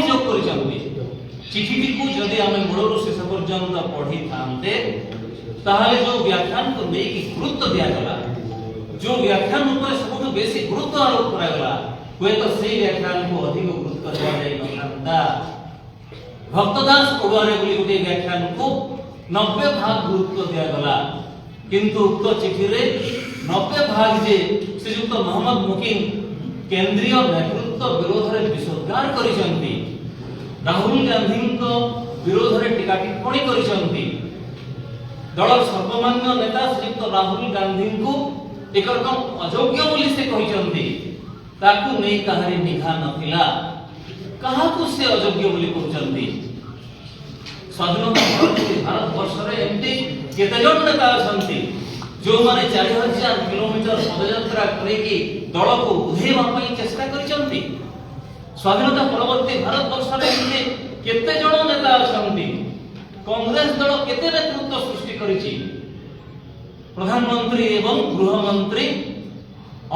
अभियोग करिसंती चिठीटी को जदि आमे मूलरु शेष पर्यंत पढ़ी थांते ताहले जो व्याख्यान को लेकी गुरुत्व दिया गला जो व्याख्यान ऊपर सबुठ बेसी गुरुत्व आरोप करा गला कोई तो सही व्याख्यान को अधिक गुरुत्व दिया जाय नथांता भक्तदास ओगारे बोली गोटे व्याख्यान को 90 भाग गुरुत्व दिया गला किंतु उक्त चिठी रे 90 भाग जे श्रीयुक्त मोहम्मद मुकिम केंद्रीय नेतृत्व विरोध रे विसर्गार करिसंती राहुल गांधी को विरोध रे टीका टिप्पणी करिसंती दल सर्वमान्य नेता श्रीयुक्त राहुल गांधी को एक रकम अयोग्य बोली से कहिसंती ताकू नै कहारी निघा नथिला कहा को से अयोग्य बोली कहउचंती स्वाधीनता भारत वर्ष रे एमती केते जन नेता अछंती जो माने 4000 किलोमीटर पदयात्रा करेकी दल को उधेवा पई चेष्टा करिसंती स्वाधीनता परवर्ती भारत वर्ष रे एमती केते जन नेता अछंती कांग्रेस दल केते नेतृत्व सृष्टि करिछि प्रधानमंत्री एवं गृह मंत्री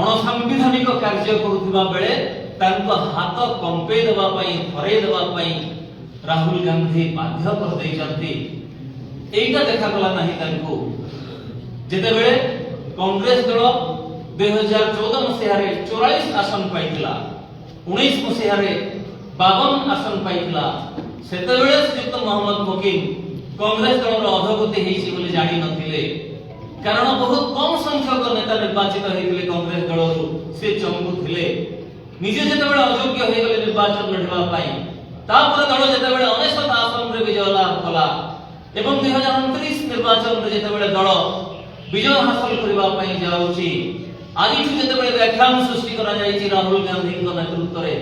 अणसांविधानिक कार्य करुथिबा बेले तांको हाथ कंपे देबा पई फरे देबा पई राहुल गांधी बाध्य कर दैछंती एटा देखा गला नाही तांको जेते बेले कांग्रेस दल 2014 मसिया रे 44 आसन पाइथिला 19 मसिया रे 52 आसन पाइथिला सेते बेले श्रीयुक्त मोहम्मद मुकिम कांग्रेस दल रो अधोगति हेछि बोली जानि नथिले कारण बहुत कम संख्यक नेता निर्वाचित होइथिले कांग्रेस दल रो से चंगु थिले निजे जेते बेले अयोग्य होय गेले निर्वाचन लढिबा पई तापर दल जेते बेले 19 आसन रे विजय लाभ कला एवं 2029 निर्वाचन रे जेते बेले दल विजय हासिल करबा पई जाउची आज जेते बेले व्याख्यान सृष्टि करा जाईची राहुल गांधी को नेतृत्व रे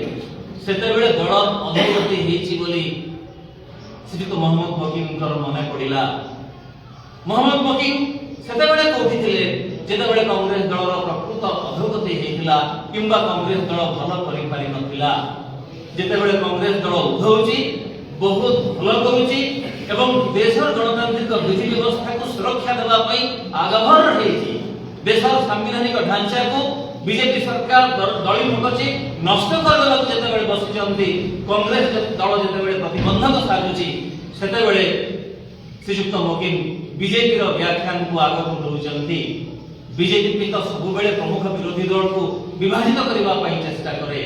सेते बेले दल अधोगति हेछि बोली श्रीयुक्त मोहम्मद मुकिम कर मने पडिला मोहम्मद मुकिम सेते बेले कोठी थिले जेते बेले कांग्रेस दल रो प्रकृत अधोगति हेतिला किंबा कांग्रेस दल भलो करि पारि नथिला जेते बेले कांग्रेस दल उधौची बहुत भलो करूची एवं देशर गणतांत्रिक विधि व्यवस्था को सुरक्षा देबा पई आगभर रहिछि देशर संवैधानिक ढांचा को बीजेपी सरकार दली मुकची नष्ट करदेला जेते बेले बसिचंती कांग्रेस दल जेते बेले प्रतिबंधक साजुची सेते बेले श्रीयुक्त मुकिम बीजेपी रो व्याख्यान को आगो नउचंती बीजेपी तो सब बेले प्रमुख विरोधी दल को विभाजित करबा पई चेष्टा करे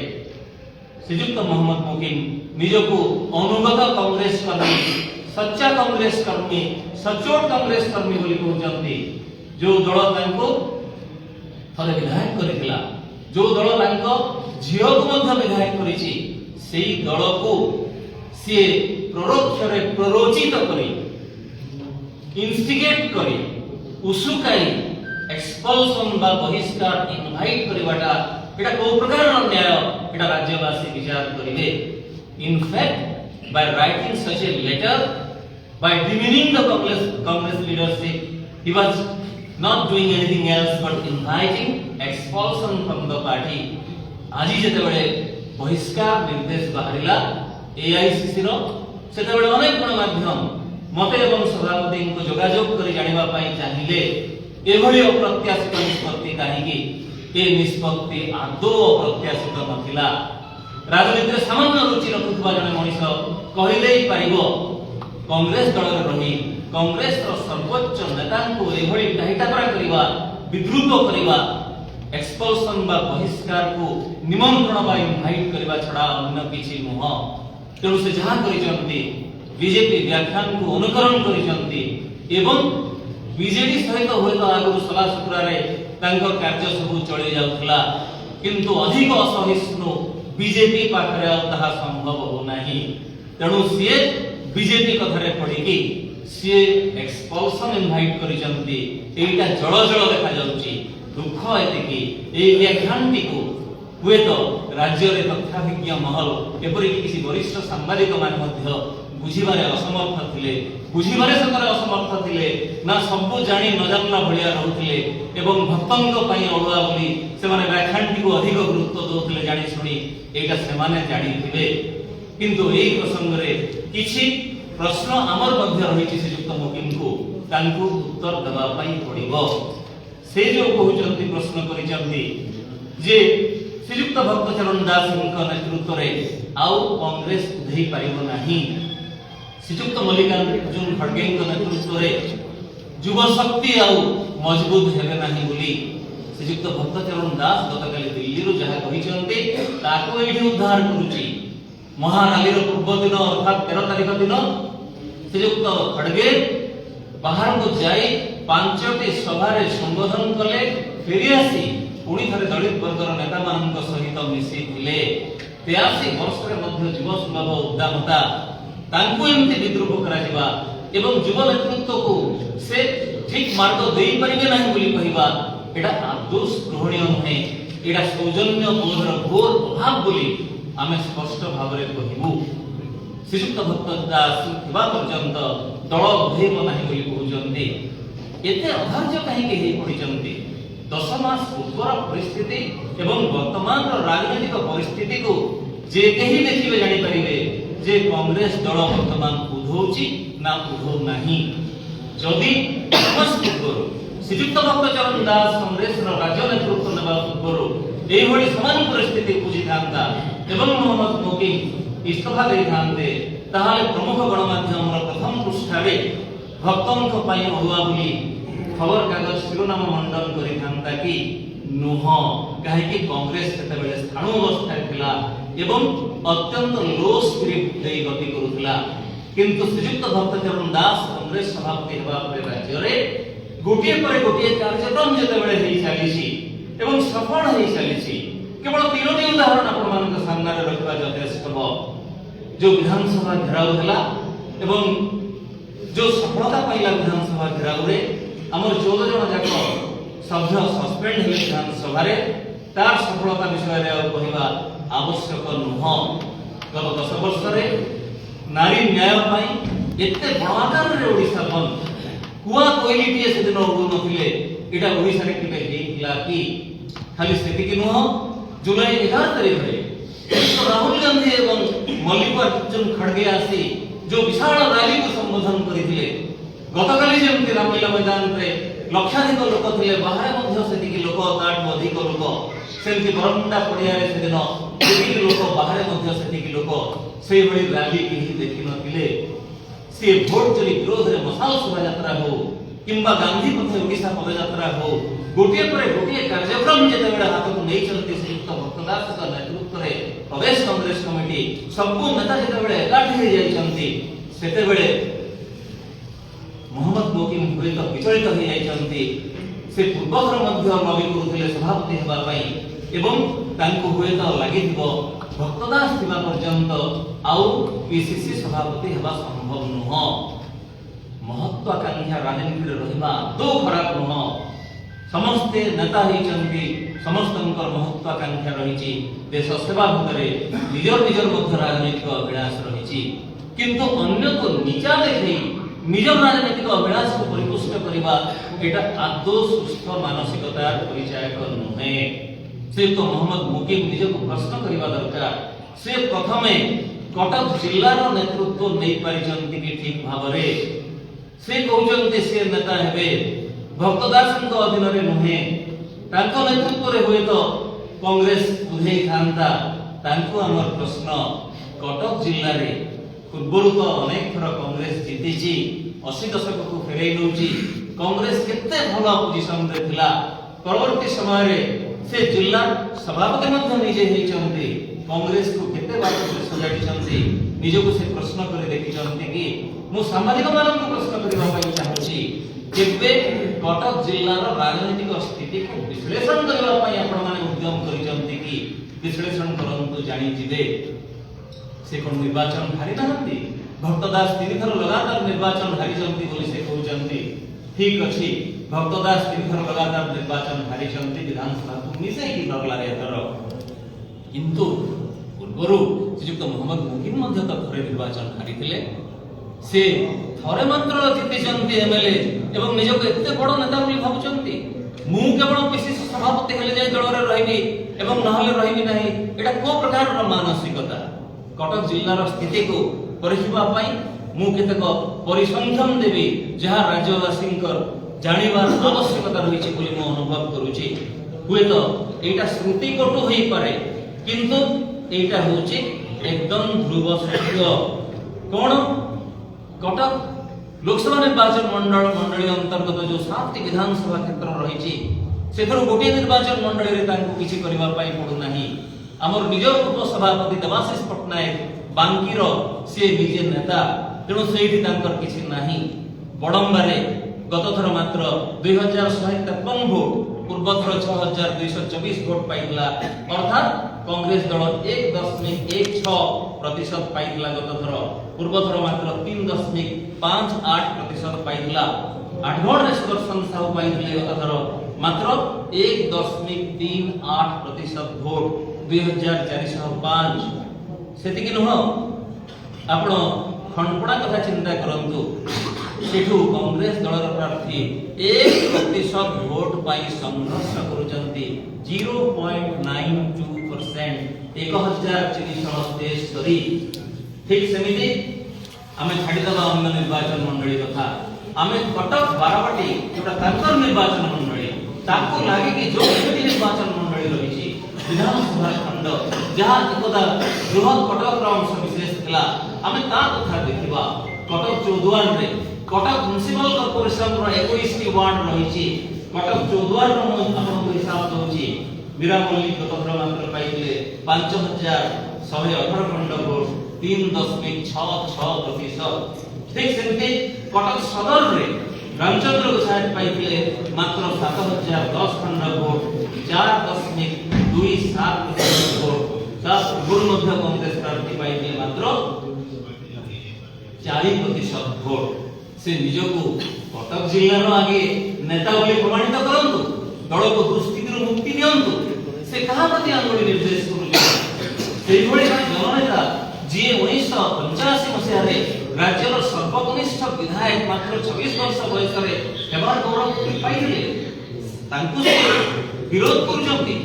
श्रीयुक्त मोहम्मद मुकिम निजको अनुगत कांग्रेस कर्मी सच्चा कांग्रेस कर्मी सचोट कांग्रेस कर्मी बोली कहउचंती जो दल तांको थरे विधायक करितला जो दल तांको झियो को मध्य विधायक करिछि सेही दल को से परोक्ष रे प्ररोचित करी इंस्टिगेट करी उसुकाई एक्सपल्सन बा बहिष्कार इनवाइट करिवाटा एटा को प्रकार न्याय एटा राज्यवासी विचार करिवे in fact by writing such a letter by demeaning the Congress leadership he was not doing anything else but inviting expulsion from the party आजि जेते बेले बहिष्कार निर्देश बाहरिला एआईसीसी रो सेते बेले अनेक गण माध्यम मते एवं सभापति को जोगाजोग करी जानिबा पई चाहिले एभली अप्रत्याशित निष्पत्ति काहेकि ए निष्पत्ति आदौ अप्रत्याशित नथिला राजनीति सामान्य रुचि रखुवा जने मनिष कहिले पारिबो कांग्रेस दल रही कांग्रेस रो सर्वोच्च नेता को एभली डाहिटाकरा करिवा विद्रुत करिवा एक्सपल्सन बा बहिष्कार को निमंत्रण बा इनवाइट करिवा छडा अन्य किछि नुह तेणु से जहां करिसंती बीजेपी व्याख्यान को अनुकरण करिसंती एवं बीजेडी सहित होय तो आगु सला सुत्रा रे तांकर कार्य सब चली जाउथला किंतु अधिक असहिष्णु बीजेपी पाखरे ताहा संभव हो नाही तेणु से बीजेपी कथरे पडिकी से एक्सपल्सन इनवाइट करिसंती एटा जळ जळ देखा जाउची दुख एतिकी ए व्याख्यानटी को हुए तो राज्य रे तथ्याभिज्ञ महल एपरि किसी वरिष्ठ सांबादिक मान मध्य बुझिबारे असमर्थ थिले बुझिबारे सतरे असमर्थ थिले ना सब जानि न जानना भलिया रहउथिले एवं भक्तंग पई अडुआ बोली से माने व्याख्यानटी को अधिक गुरुत्व दोथिले जानि सुनी एटा से माने जानि थिले किंतु एई प्रसंग रे किछि प्रश्न हमर मध्य रहिछि श्रीयुक्त मुकिम को तांको उत्तर देबा पई पड़िबो से जो कहउचंती प्रश्न करिचंती जे श्रीयुक्त भक्तचरण दास नेतृत्व रे आउ कांग्रेस उधेई पारिबो नाही। श्रीजुक्त मल्लिकार्जुन खड़गे नेतृत्व में युव शक्ति आउ मजबूत हेबे नाही बोली श्रीजुक्त भक्तचरण दास गतकाली दिल्ली जहाँ कहिसंते ताको एठी उद्धार करूची। महारालीर पूर्व दिन अर्थात 13 तारिख दिन श्रीजुक्त खड़गे बाहर को जाई 5टी सभारे संबोधन कले फेरी आसी पुणी थरे दलित वर्गर नेता मानक सहित मिसी थिले। 83 वर्ष रे मध्य युव सुलभ उद्दामता तांको एमती विद्रूप करा जिबा एवं युव नेतृत्व को से ठीक मार्ग देई परिबे नाही बोली कहिबा एटा आदर्श ग्रहणीय नुहे। एटा सौजन्य बोधर घोर अभाव बोली आमे स्पष्ट भाव रे कहिबु। श्रीजुक्त भक्त दास थिबा पर्यंत दल उधेइब नाही बोली कहउचंती। एते अधार्य काहे के पड़िचंती। 10 मास पूर्वर परिस्थिति एवं वर्तमान राजनीतिक परिस्थिति को जे केही देखिबे जानि परिबे जे कांग्रेस दल वर्तमान उधौची ना उधौ नाही। जदि पूर्व श्रीजुक्त भक्तचरण दास कांग्रेस राज्य नेतृत्व नेबा पूर्व एभଳି समान परिस्थिति बुझी थांता एवं मोहम्मद मोकिम इस्तीफा दे थांते ताहाले प्रमुख गणमाध्यम प्रथम पृष्ठारे भक्तों पई अडुआ बोली खबर कागज शिरोनाम मंडन करि थांता कि नुह काहे कि कांग्रेस सेते बेले स्थाणु अवस्था थिला एवं अत्यंत लो स्पिरिट दे गति करूथला। किंतु श्रीजुक्त भक्तचरण दास कांग्रेस सभापति हेबा परे राज्य रे गोटिए पर गोटिए कार्यक्रम जेते बेले हेई चालीसी एवं सफल हेई चालीसी। केवल 3टी उदाहरण आपण मानक सामने रखबा यथेष्ट हो। जो विधानसभा घेराव हला एवं जो सफलता पाइला विधानसभा घेराव रे हमर 14 जन जाक सभ्य सस्पेंड हेले विधानसभा रे तार सफलता विषय रे कहिबा आवश्यक नुह। गत 10 वर्ष रे नारी न्याय पाई एते बड़ाकार रे ओडिसा बंद कुआ कोइलिटिए से दिन उडु नथिले एटा ओडिसा रे केबे हेइला कि खाली सेति कि नुह। जुलाई 11 तारिख रे तो राहुल गांधी एवं मल्लिकार्जुन खड़गे आसी जो विशाल रैली को संबोधन करिथिले गतकाली जेमति रामलीला मैदान रे लक्षाधिक लोक थिले बाहर मध्य सेति कि लोक ताठ अधिक लोक सेमति बरमुंडा पड़िया रे से दिन सेति लोक बाहर मध्य सेति कि लोक से भली रैली केही देखि नथिले। से भोट चोरी विरोध रे मसाल शोभा यात्रा हो किंबा गांधी पथ ओडिसा पदयात्रा हो गोटिए पर गोटिए कार्यक्रम जेते बेला हाथ को नै चलते श्रीयुक्त भक्तदास का नेतृत्व रे प्रदेश कांग्रेस कमिटी सबको नेता जेते बेला एकाठी हो जाई चंती सेते बेले मोहम्मद मोकिम हुए तो विचलित हो जाई चंती। से पूर्वथर मध्य लबी करूथिले सभापति हेबा पई एवं तांको हुए तो लागि दिबो भक्तदास थिबा पर्यंत आउ पीसीसी सभापति हेबा संभव नुह। महत्वाकांक्षा राजनीति रे रहिबा दो खराब नुह। समस्ते नेता होइचंती समस्तंकर महत्वाकांक्षा रहिछि देश सेवा भितरे निजर निजर मध्य राजनीतिक अभिलाष रहिछि किंतु अन्य को नीचा देखै निजर राजनीतिक अभिलाष को परिपुष्ट करिबा एटा आदौ सुस्थ मानसिकतार परिचायक नुहे। से तो मोहम्मद मुकिम निज को प्रश्न करिबा दरकार। से प्रथमे कटक जिल्लार नेतृत्व नै पारिचंती कि ठीक भाबरे से कहउचंती से नेता हेबे भक्तदासଙ୍କ अधीन रे नुहे तांको नेतृत्व रे होय तो कांग्रेस उधेई थांता। तांको हमर प्रश्न कटक जिल्ला रे पूर्वरु तो अनेक थर कांग्रेस जीतिची 80 दशक को फेरै नउची कांग्रेस केते भलो पोजीशन रे थिला। परवर्ती समय रे से जिल्ला सभापति मध्य निजे हेचंती कांग्रेस को केते बात से सजाडी चंती निजको से प्रश्न करे देखि चंती कि मु सामाजिक मानन को प्रश्न करबा पई चाहूची केबे कटक जिल्लार राजनीतिक स्थिति को विश्लेषण करबा पई आपण माने उद्यम करिसंती कि विश्लेषण करंतु जानि जिबे। से कोन निर्वाचन हारि नहंती भक्तदास 3 थर लगातार निर्वाचन हारिसंती बोली से कहउचंती ठीक अछि। भक्तदास 3 थर लगातार निर्वाचन हारिसंती विधानसभा को मिसे कि लगला रे थर किंतु पूर्वरु श्रीयुक्त मोहम्मद मुकिम मध्य तो थरे निर्वाचन हारिथिले। से थरे मात्र जीतिचंती एमएलए एवं निजको एते बड़ नेता बोली भाबुचंती मु केवल पीसीसी सभापति हेले जाय दल रे रहिबी एवं नहले रहिबी नाही एटा को प्रकार रो मानसिकता। कटक जिल्लार स्थिति को परिखिबा पई मु केतक परिसंख्यान देबी जहा राज्यवासींकर जानिबार आवश्यकता रहिछि बोली मु अनुभव करूछि। हुए तो एटा श्रुति कटु होई पारे किंतु एटा होछि एकदम ध्रुव सत्य कौन कटक लोकसभा निर्वाचन मंडली अंतर्गत जो 7टी विधानसभा क्षेत्र रही से गोटे निर्वाचन मंडली रे किसी करबा पाई पड़ू नाही आमर निज उपसभापति देवाशीष पट्टनायक बांकीर से निजे नेता तेणु से किसी नाही बड़म्बारे गत थर मात्र 2153 वोट पूर्व थर 6224 वोट पाइला अर्थात कांग्रेस दल 1.16% पाइला गत थर पूर्व थर मात्र 3.58% पाइला आठगढ़ रे सुदर्शन साहू पाइले गत थर मात्र 1.38% वोट 2405 सेतिक नुह आपण खंडपड़ा कथा चिंता करंतु सेठू कांग्रेस दल प्रार्थी 1% वोट पाई संघर्ष करुचंती 0.92% 1043 ठीक सेमिति आमे छाडी दबा अन्य निर्वाचन मंडली कथा आमे कटक बाराबाटी जोटा तांकर निर्वाचन मंडली ताको लागे कि जो निर्वाचन मंडली रही विधानसभा खंड जहां एकदा बृहत कटक अंश विशेष थिला आमे ता कथा देखिबा कटक चौद्वार रे कटक म्युनिसिपल कॉर्पोरेशन रो 21 टी वार्ड रही कटक चौद्वार रो आपण को हिसाब दउची मीरा मल्लिक गतथर मात्र पाइले 5118 खंड वोट 3.66% ठीक सेमती कटक सदर रे रामचंद्र गोसाई पाइले मात्र 7010 खंड वोट 4.27% वोट तास गुण मध्य कांग्रेस प्रार्थी पाइले मात्र 40% वोट से निजको कटक जिल्ला रो आगे नेता बोली प्रमाणित करंतु दल को दुस्थिति रो मुक्ति दियंतु से कहा प्रति आंगुली निर्देश करू सेही भली जननेता जी 1985 मसिया रे राज्यर सर्वकनिष्ठ विधायक मात्र 26 वर्ष बयस रे हेबार गौरव पाइले तांकु विरोध करूचंती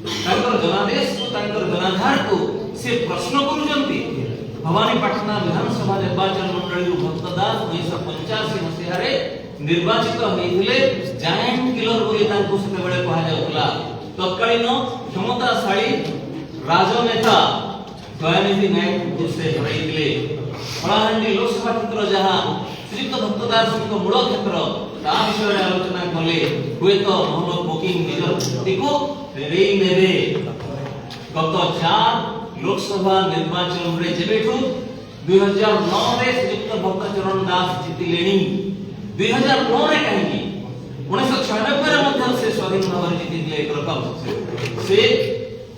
तांकर जनादेश को तांकर जनाधार को से प्रश्न करूचंती भवानीपाटना विधानसभा निर्वाचन मंडली भक्तदास 1985 मसिया रे निर्वाचित होइथिले जायंट किलर बोली तांकु सेते बेले कहा जाउतला तत्कालीन क्षमताशाली राजनेता दयानिधि नायक को से हराइथिले कलाहांडी लोकसभा क्षेत्र जहां श्रीयुक्त भक्तदास को मूल क्षेत्र ता विषय रे आलोचना कले हुए तो मोहम्मद मोकिम निजर शक्ति को रेई नेबे गत 4 लोकसभा निर्वाचन रे जेबेठु 2009 रे श्रीयुक्त भक्तचरण दास जितिलेनी 2009 रे कहीं 1996 रे मध्य से स्वाधीन भाव जीतिले एक रकम से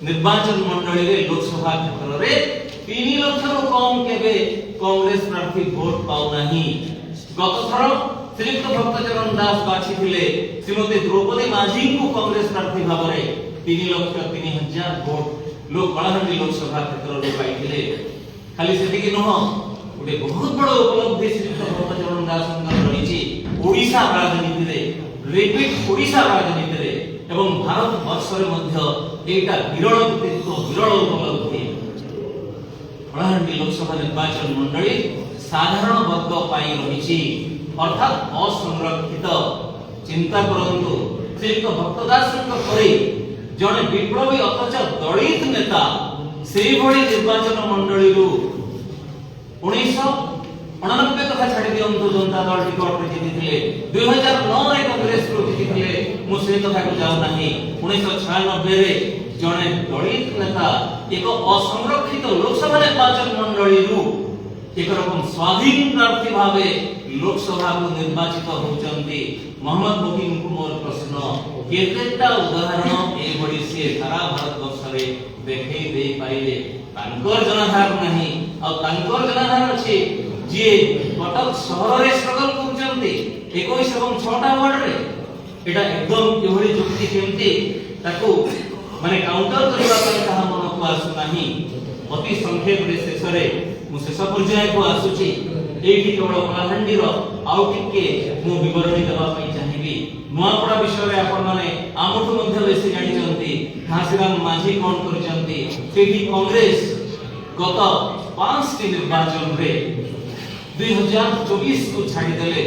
निर्वाचन मंडली रे लोकसभा क्षेत्र रे 3 लाख रो कम केबे कांग्रेस प्रार्थी वोट पाउ नाही गत थर श्रीयुक्त भक्तचरण दास बाछि थिले श्रीमती द्रौपदी माझी को कांग्रेस प्रार्थी भाव रे 3,03,000 वोट लोक कलाहांडी लोकसभा क्षेत्र रे पाइथिले खाली सेतिकी नह गोटे बहुत बड़ उपलब्धि श्रीयुक्त भक्तचरण दास रही ओडिशा राजनीति रे रिपीट ओडिशा राजनीति रे एवं भारत वर्ष रे मध्य एटा विरल कृतित्व विरल उपलब्धि कलाहांडी लोकसभा निर्वाचन मंडली साधारण वर्ग पाई रही अर्थात असंरक्षित चिंता करंतु श्रीयुक्त भक्तदास परे जने विप्लवी अथच दलित नेता सेही भली निर्वाचन मंडली रु 1999 कथा छाडी दियंतु जनता दल टिकट रे जीतिले 2009 रे कांग्रेस रो जीतिले मु से कथा को जाउ नाही 1996 रे जने दलित नेता एक असंरक्षित लोकसभा निर्वाचन मंडली रु एक रकम स्वाधीन प्रार्थी भावे लोकसभा को निर्वाचित होचंती मोहम्मद मुकिम को मोर प्रश्न केतेटा उदाहरण ए बडी से सारा भारत वर्ष रे देखै दे पाइले तांकर जनाधार नहीं आ तांकर जनाधार अछि जे कटक शहर रे स्ट्रगल करचंती 21 एवं 6टा वार्ड रे एटा एकदम केभली जुक्ति केमती ताको माने काउंटर करबा ପାଇଁ कहा मन को आसु नाही अति संक्षेप रे शेष रे मु शेष पर्याय को आसुची एठी केवल कलाहांडी रो आउ टिके मु विवरणी देबा ପାଇଁ चाहिबी नुआपड़ा विषय रे आपण माने आमठु मध्य बेसी जानि चंती घासीराम माझी कोन करचंती सेठी कांग्रेस गत 5 टी निर्वाचन रे 2024 को छाडी देले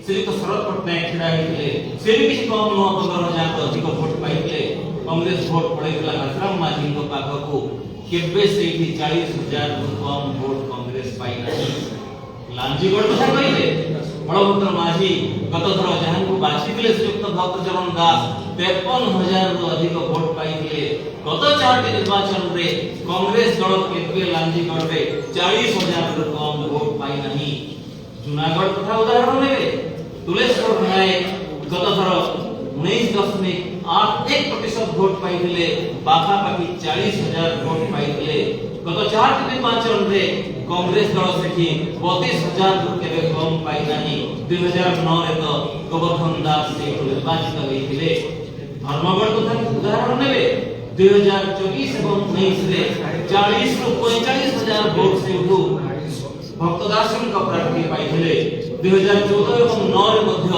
श्रीयुक्त शरद पट्टनायक खिड़ा हेतिले से भी किछ कम न 15000 अधिक वोट पाइले कांग्रेस वोट पड़ेला घासीराम माझी को पाख को केबे से 40,000 कम वोट कांग्रेस पाई नहीं। लांजीगढ़ कथा कहिबे बड़भद्र माझी गत थर जहां को बाछिले श्रीयुक्त भक्तचरण दास 53,000 रु अधिक वोट पाइले। गत 4 निर्वाचन रे कांग्रेस दल केबे लांजीगढ़ रे 40,000 रु कम वोट पाई नहीं। जूनागढ़ कथा उदाहरण नेबे तुलेश्वर नायक गत थर 19.81% वोट पाइले। पाखापाखि 40,000 वोट पाइले। गत 4 निर्वाचन रे कांग्रेस दल सेठी 32,000 रु केबे कम पाई नाही। 2009 रे तो गोवर्धन दास से निर्वाचित होइथिले। धर्मगढ़ कथा उदाहरण नेबे 2024 एवं 19 रे 40 रु 45,000 वोट से भक्तदासन का प्रार्थी पाइथिले। 2014 एवं 9 रे मध्य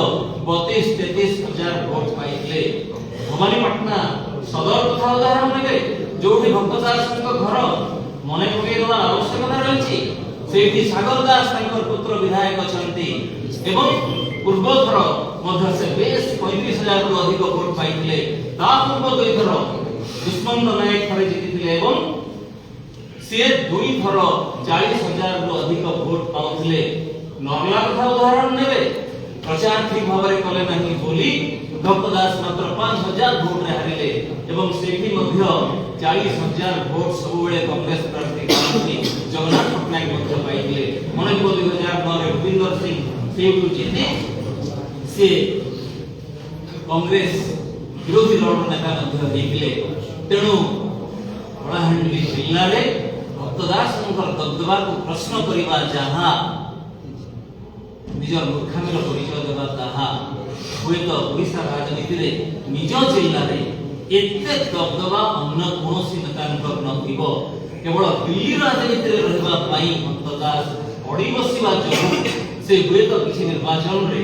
32-33,000 वोट पाइथिले। भवानीपटना सदर कथा उदाहरण नेबे जोठी भक्तदासन का घर मने पकेइबा आवश्यकता रहिछि सेठी सागर दास तांकर पुत्र विधायक अछंती एवं पूर्वथर मध्य से बेस 35,000 रु अधिक वोट पाइथिले। ता पूर्व दुई थर दुष्मंत नायक थरे जितिथिले एवं से दुई थर 40,000 रु अधिक वोट पाउथिले। नरला कथा उदाहरण नेबे प्रचार ठीक भाबरे कले नाही बोली भक्तदास मात्र 5,000 वोट रे हारिले एवं सेठी मध्य 40,000 वोट सबुबेले कांग्रेस प्रार्थी कांती जगन्नाथ पटनायक मध्य पाइले। मने 2009 रे भूपिंदर सिंह सेठू जीते से कांग्रेस विरोधी दल नेता मध्य हेइले। तेणु कलाहांडी जिल्ला रे भक्तदास दबदबा को प्रश्न करिबा जहा निजर मूर्खामिर परिचय देबा ताहा हुए तो ओडिशा राजनीति रे निज जिल्ला रे एते दबदबा अन्य कोनोसी नेतांकर नथिबो। केवल दिल्ली राजनीति रे रहबा पई भक्तदास अडी बसिबा जो से हुए तो किछि निर्वाचन रे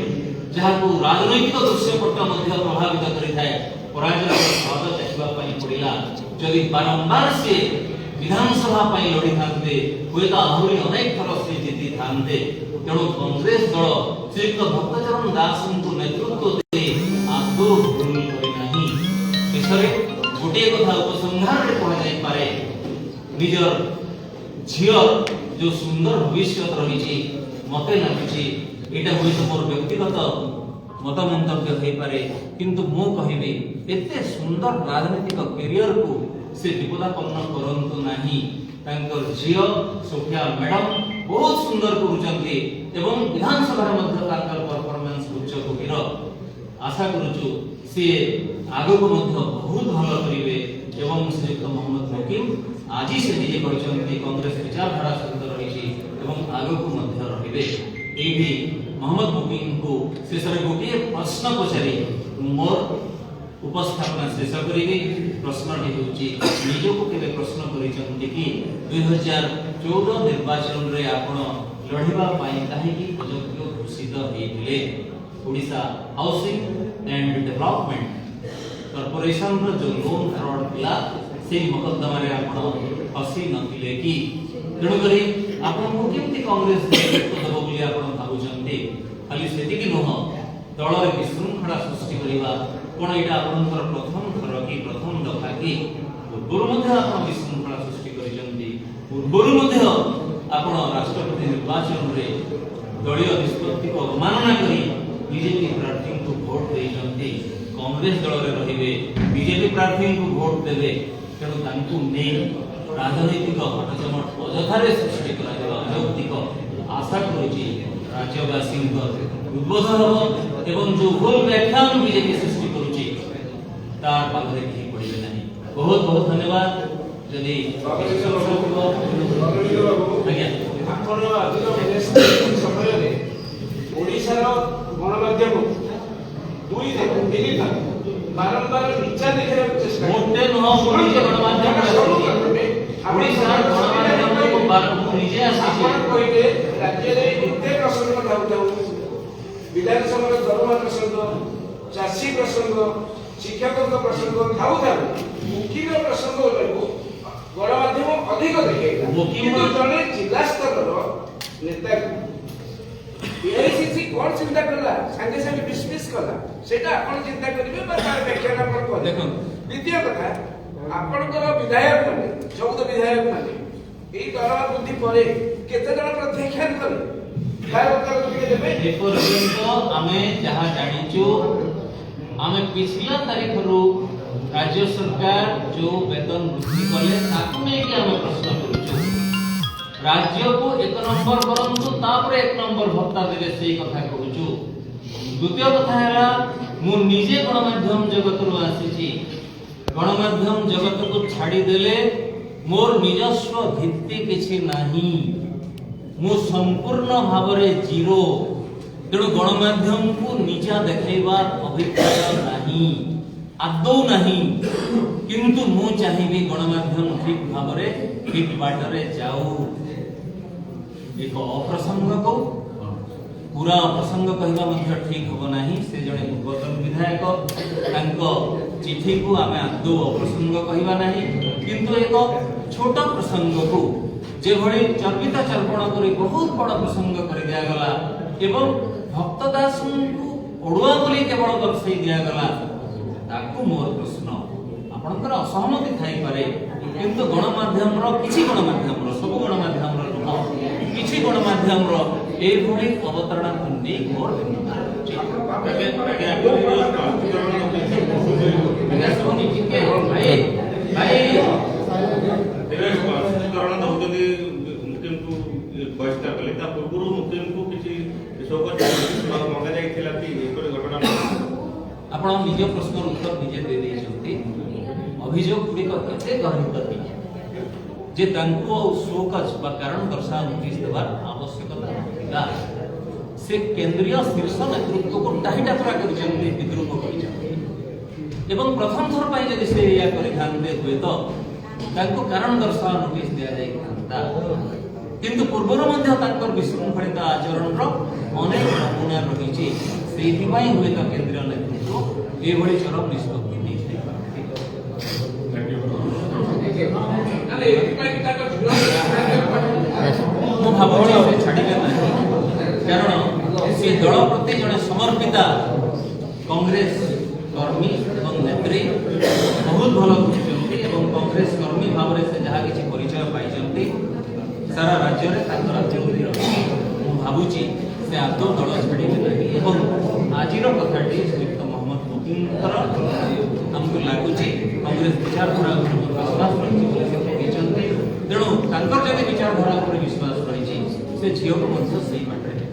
जहाको राजनैतिक दृश्यपट मध्य प्रभावित करि थाए पराजय स्वाद देखबा पई पडिला। जदि बारंबार से विधानसभा पई लड़ी थांते हुए तो आहुरी अनेक थर से जीति थांते। तेणु कांग्रेस दल श्रीयुक्त भक्तचरण दास को नेतृत्व दे आदौ भूल करे नाही। शेषरे गोटे कथा उपसंहार रे कह जाय पारे निजर झियो जो सुंदर भविष्य रहिछि मते लागिछि एटा होय तो मोर व्यक्तिगत मत मंतव्य होई पारे किंतु मो कहिबे एते सुंदर राजनीतिक करियर को से विपदापन्न करंतु नाही। तांकर झियो सोफिया मैडम बहुत सुंदर करूचंती एवं विधानसभा मध्य तांकर परफॉर्मेंस उच्च कोटिर आशा करूछु से आगो को मध्य बहुत भलो करिवे एवं श्रीयुक्त मोहम्मद मुकीम आजि से निजे कहचंती कांग्रेस विचारधारा सहित रहिछि एवं आगो को मध्य रहिबे। एही मोहम्मद मुकीम को शेषरे गोटे प्रश्न पचारि मोर उपस्थापना शेष करिबे। प्रश्नटी होछि निजको केबे प्रश्न करिसंती कि 2014 निर्वाचन रे आपण लढिबा पई काहेकि उपयोग्य घोषित हेइथिले। Odisha housing and development corporation रो जो लोन फ्रॉड पिला से मुकदमा रे आपण फसी नथिले कि तेणु करी आपण को केमति कांग्रेस नेतृत्व देबो बोली आपण भाबुचंती। खाली सेति कि नह दल रे विशृंखला सृष्टि करिबा कोन एटा आपनकर प्रथम थर कि प्रथम दफा कि पूर्व मध्य आपण विशृंखला सृष्टि करिसंती। पूर्व मध्य आपण राष्ट्रपति निर्वाचन रे दलीय निष्पत्ति को अवमानना करी बीजेपी प्रार्थी को वोट देइसंती। कांग्रेस दल रे रहिबे बीजेपी प्रार्थी को वोट देबे तेणु तांकु नै राजनैतिक हटचमट अजथारे सृष्टि करा जेबा अनौतिक आशा करूची राज्यवासी उद्बोध हो एवं जो भूल व्याख्यान बीजेपी सृष्टि करूची तार पाखरे कि पड़िबे नाही। बहुत बहुत धन्यवाद। यदि आज्ञा आपण अधिक समय रे ओडिसा रो गणमाध्यम दुई दिन बारंबार नीचा देखा चेष्टा मोटे न ओडिसा गणमाध्यम ओडिसा गणमाध्यम को बार निजे आसी आपण कहिबे राज्य रे एते प्रसंग थाउ विधानसभा दरमा प्रसंग चाषी प्रसंग शिक्षक प्रसंग थाउ मुखिम प्रसंग गणमाध्यम अधिक देखेगा किंतु जने जिला स्तर नेता एआईसीसी कौन चिंता करला संगे संगे डिसमिस करला सेटा आपण चिंता करिवे बा तार व्याख्यान आपण कर देखो द्वितीय कथा ଆପଣଙ୍କର ବିଧାୟକ ମାନେ 14 ବିଧାୟକ ମାନେ এই দরমা বৃদ্ধি পরে কেতে জন প্রত্যাখ্যান করে বিধায়কর দিকে দেবে এপর্যন্ত আমি যাহা জানিଛୁ ଆମେ ପିछଲା ତାରିଖରୁ ରାଜ୍ୟ ସରକାର ଯୋଉ ବେତନ ବୃଦ୍ଧି କଲେ ତାକୁ ନେଇକି ଆମେ ପ୍ରଶ୍ନ କରୁଛୁ ରାଜ୍ୟକୁ 1 ନମ୍ବର କରନ୍ତୁ ତାପରେ 1 ନମ୍ବର ଭତ୍ତା ଦେବେ ସେଇ କଥା କହୁଛୁ ଦ୍ୱିତୀୟ କଥା ହେଲା ମୁଁ ନିଜେ ଗଣମାଧ୍ୟମ ଜଗତରୁ ଆସିଛି ଗଣମାଧ୍ୟମ ଜଗତକୁ ଛାଡ଼ିଦେଲେ ମୋର ନିଜସ୍ୱ ଭିତ୍ତି କିଛି ନାହିଁ ମୁଁ ସମ୍ପୂର୍ଣ୍ଣ ଭାବରେ ଜିରୋ ତେଣୁ ଗଣମାଧ୍ୟମକୁ ନିଜା ଦେଖାଇବା ଅଭିପ୍ରାୟ ନାହିଁ ଆଦୌ ନାହିଁ କିନ୍ତୁ ମୁଁ ଚାହିଁବି ଗଣମାଧ୍ୟମ ଠିକ ଭାବରେ ଠିକ ବାଟରେ ଯାଉ ଏକ ଅପ୍ରସଙ୍ଗକୁ ପୁରା ଅପ୍ରସଙ୍ଗ କହିବା ମଧ୍ୟ ଠିକ ହେବ ନାହିଁ ସେ ଜଣେ ପୂର୍ବତନ ବିଧାୟକ ତାଙ୍କ ଚିଠିକୁ ଆମେ ଆଦୌ ଅପ୍ରସଙ୍ଗ କହିବା ନାହିଁ କିନ୍ତୁ ଏକ ଛୋଟ ପ୍ରସଙ୍ଗକୁ ଯେଭଳି ଚର୍ବିତ ଚର୍ପଣ କରି ବହୁତ ବଡ଼ ପ୍ରସଙ୍ଗ କରି ଦିଆଗଲା ଏବଂ ଭକ୍ତ ଦାସଙ୍କୁ ଓଡୁଆ ବୋଲି କେବଳ ଦର୍ଶାଇ ଦିଆଗଲା ତାକୁ ମୋର ପ୍ରଶ୍ନ ଆପଣଙ୍କର ଅସହମତି ଥାଇପାରେ କିନ୍ତୁ ଗଣମାଧ୍ୟମର କିଛି ଗଣମାଧ୍ୟମର ସବୁ ଗଣମାଧ୍ୟମର ନୁହଁ କିଛି ଗଣମାଧ୍ୟମର ଏଇଭଳି ଅବତାରଣାକୁ ନେଇ ମୋର ଭିନ୍ନତା ବହିଷ୍କାର କଲେ ତା ପୂର୍ବରୁ ମୁଖ୍ୟମନ୍ତ୍ରୀଙ୍କୁ କିଛି ମଗାଯାଇଥିଲା କି ଏପରି ଘଟଣା ଆପଣ ନିଜ ପ୍ରଶ୍ନର ଉତ୍ତର ନିଜେ ଦେଇଦେଇଛନ୍ତି ଅଭିଯୋଗ ଗୁଡ଼ିକ ଏତେ ଗର୍ହିତ ଥିଲା ଯେ ତାଙ୍କୁ ଆଉ ଶୋକଜ ବା କାରଣ ଦର୍ଶାଅ ନୋଟିସ ଦେବାର ଆବଶ୍ୟକତା ନଥିଲା ସେ କେନ୍ଦ୍ରୀୟ ଶୀର୍ଷ ନେତୃତ୍ୱକୁ ଟାହିଟାପରା କରିଛନ୍ତି ବିଦ୍ରୁପ କରିଛନ୍ତି ଏବଂ ପ୍ରଥମ ଥର ପାଇଁ ଯଦି ସେ ଏହା କରିଥାନ୍ତେ ହୁଏତ ତାଙ୍କୁ କାରଣ ଦର୍ଶାଅ ନୋଟିସ ଦିଆଯାଇଥାନ୍ତା କିନ୍ତୁ ପୂର୍ବରୁ ମଧ୍ୟ ତାଙ୍କର ବିଶୃଙ୍ଖଳିତ ଆଚରଣର ଅନେକ ନମୁନା ରହିଛି ସେଇଥିପାଇଁ ହୁଏତ କେନ୍ଦ୍ରୀୟ ନେତୃତ୍ୱ ଏଭଳି ଚରମ ନିଷ୍ପତ୍ତି ନେଇଥାଇପାରନ୍ତି ମୁଁ ଭାବୁଛି ସେ ଛାଡ଼ିବେ ନାହିଁ କାରଣ ସେ ଦଳ ପ୍ରତି ଜଣେ ସମର୍ପିତା କଂଗ୍ରେସ କର୍ମୀ ଏବଂ ନେତ୍ରୀ ବହୁତ ଭଲ ବୁଝୁଛନ୍ତି ଏବଂ କଂଗ୍ରେସ କର୍ମୀ ଭାବରେ ସେ ଯାହା କିଛି ପରିଚୟ ପାଇଛନ୍ତି ସାରା ରାଜ୍ୟରେ ତାଙ୍କର ବିରୋଧୀ ରହିଛି ମୁଁ ଭାବୁଛି ସେ ଆଦୌ ଦଳ ଛାଡ଼ିବେ ନାହିଁ ଏବଂ ଆଜିର କଥାଟି ଶ୍ରୀଯୁକ୍ତ ମହମ୍ମଦ ମୁକିମଙ୍କର ଆମକୁ ଲାଗୁଛି କଂଗ୍ରେସ ବିଚାରଧାରା ଉପରେ ବିଶ୍ୱାସ ରହିଛି ବୋଲି ସେ କହିଛନ୍ତି ତେଣୁ ତାଙ୍କର ଯଦି ବିଚାରଧାରା ଉପରେ ବିଶ୍ୱାସ ରହିଛି ସେ ଝିଅକୁ ମଧ୍ୟ ସେଇ ବାଟରେ